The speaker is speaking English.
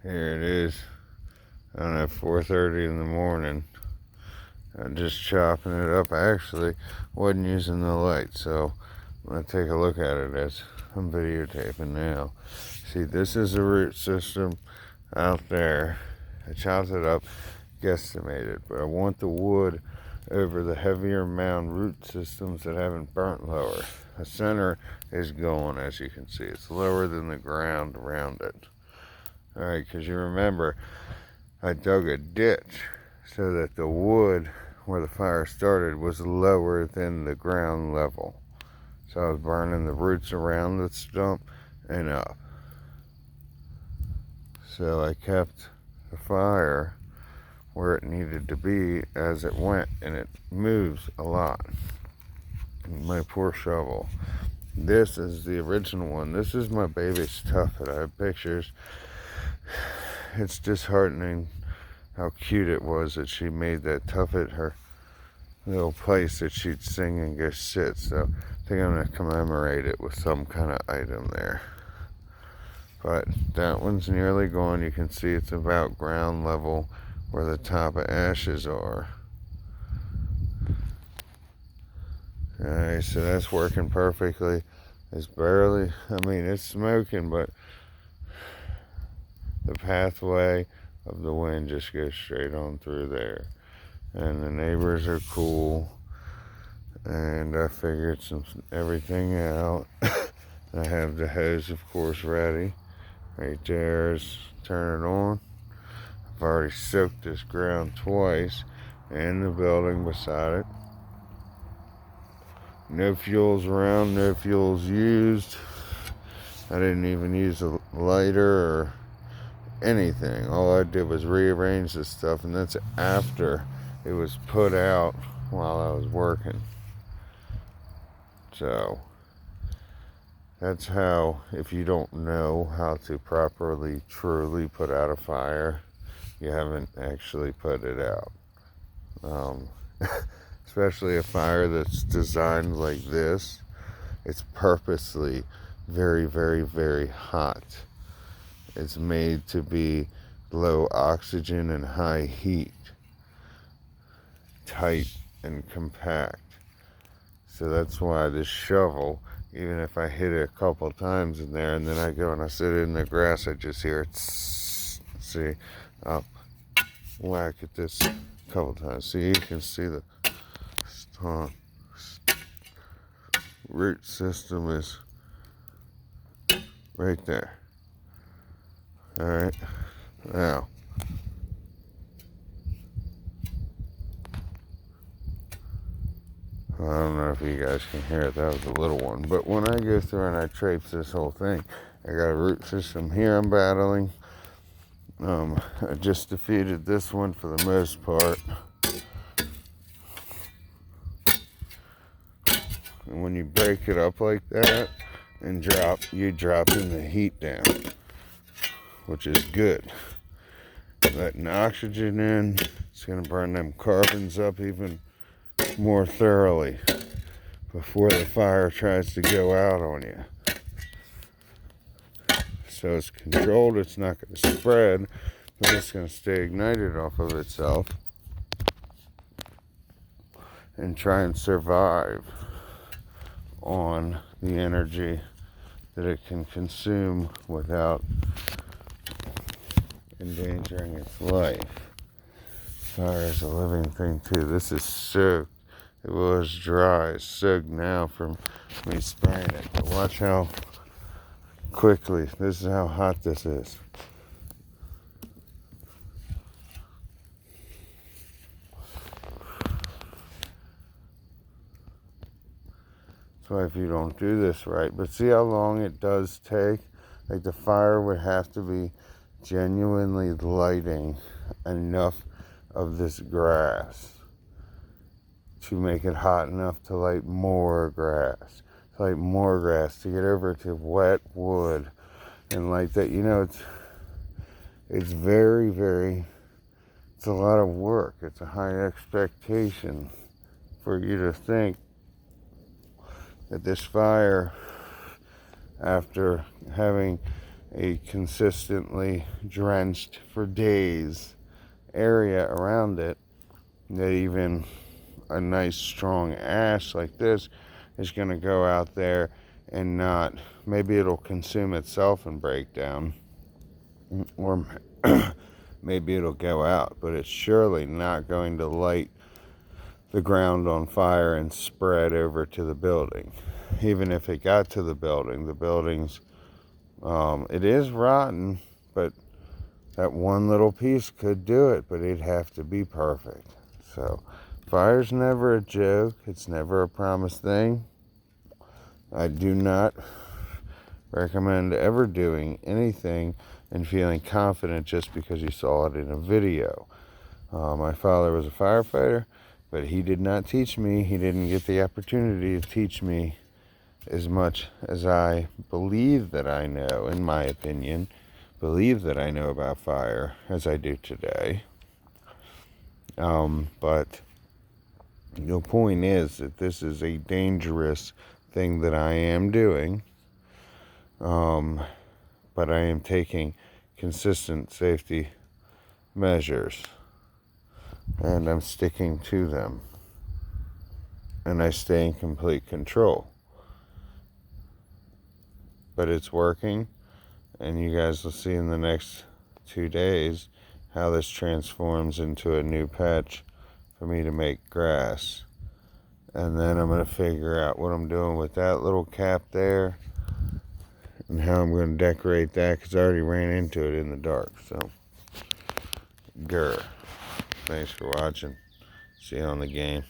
Here it is. I don't know, 4:30 in the morning. I'm just chopping it up. I actually wasn't using the light, so I'm going to take a look at it as I'm videotaping now. See, this is the root system out there. I chopped it up, guesstimated, but I want the wood over the heavier mound root systems that haven't burnt lower. The center is going, as you can see. It's lower than the ground around it. Alright, because you remember, I dug a ditch so that the wood where the fire started was lower than the ground level. So I was burning the roots around the stump and up. So I kept the fire where it needed to be as it went, and it moves a lot. My poor shovel. This is the original one. This is my baby's tuffet. I have pictures. It's disheartening how cute it was that she made that tuffet her little place that she'd sing and go sit. So I think I'm going to commemorate it with some kind of item there. But that one's nearly gone. You can see it's about ground level where the top of ashes are. Alright, so that's working perfectly. It's barely, it's smoking, but the pathway of the wind just goes straight on through there. And the neighbors are cool. And I figured everything out. I have the hose, of course, ready. Right there's turn it on. I've already soaked this ground twice and the building beside it. No fuels around, no fuels used. I didn't even use a lighter or anything. All I did was rearrange this stuff, and that's after it was put out while I was working. So that's how, if you don't know how to properly, truly put out a fire, you haven't actually put it out. Especially a fire that's designed like this. It's purposely very, very, very hot. It's made to be low oxygen and high heat, tight and compact. So that's why this shovel, even if I hit it a couple times in there and then I go and I sit in the grass, I just hear it. See, I'll whack at this a couple times. See, you can see the root system is right there. Alright, now I don't know if you guys can hear it, that was a little one, but when I go through and I traipse this whole thing, I got a root system here I'm battling. I just defeated this one for the most part. And when you break it up like that and you're dropping the heat down, which is good. Letting oxygen in, it's going to burn them carbons up even more thoroughly before the fire tries to go out on you. So it's controlled, it's not going to spread, but it's going to stay ignited off of itself and try and survive on the energy that it can consume without endangering its life. Fire is a living thing too. This is soaked. It was dry. It's soaked now from me spraying it. But watch how quickly, this is how hot this is. That's why if you don't do this right, but see how long it does take? Like the fire would have to be genuinely lighting enough of this grass to make it hot enough to light more grass, to get over to wet wood and light that. It's very, very, it's a lot of work. It's a high expectation for you to think that this fire, after having a consistently drenched for days area around it, that even a nice strong ash like this is going to go out there and not, maybe it'll consume itself and break down, or maybe it'll go out, but it's surely not going to light the ground on fire and spread over to the building. Even if it got to the building's, it is rotten, but that one little piece could do it, but it'd have to be perfect. So fire's never a joke. It's never a promised thing. I do not recommend ever doing anything and feeling confident just because you saw it in a video. My father was a firefighter, but he did not teach me. He didn't get the opportunity to teach me as much as I believe that I know, in my opinion, believe that I know about fire as I do today. But the point is that this is a dangerous thing that I am doing. But I am taking consistent safety measures, and I'm sticking to them, and I stay in complete control. But it's working, and you guys will see in the next 2 days how this transforms into a new patch for me to make grass. And then I'm going to figure out what I'm doing with that little cap there and how I'm going to decorate that, because I already ran into it in the dark. So, grr. Thanks for watching. See you on the game.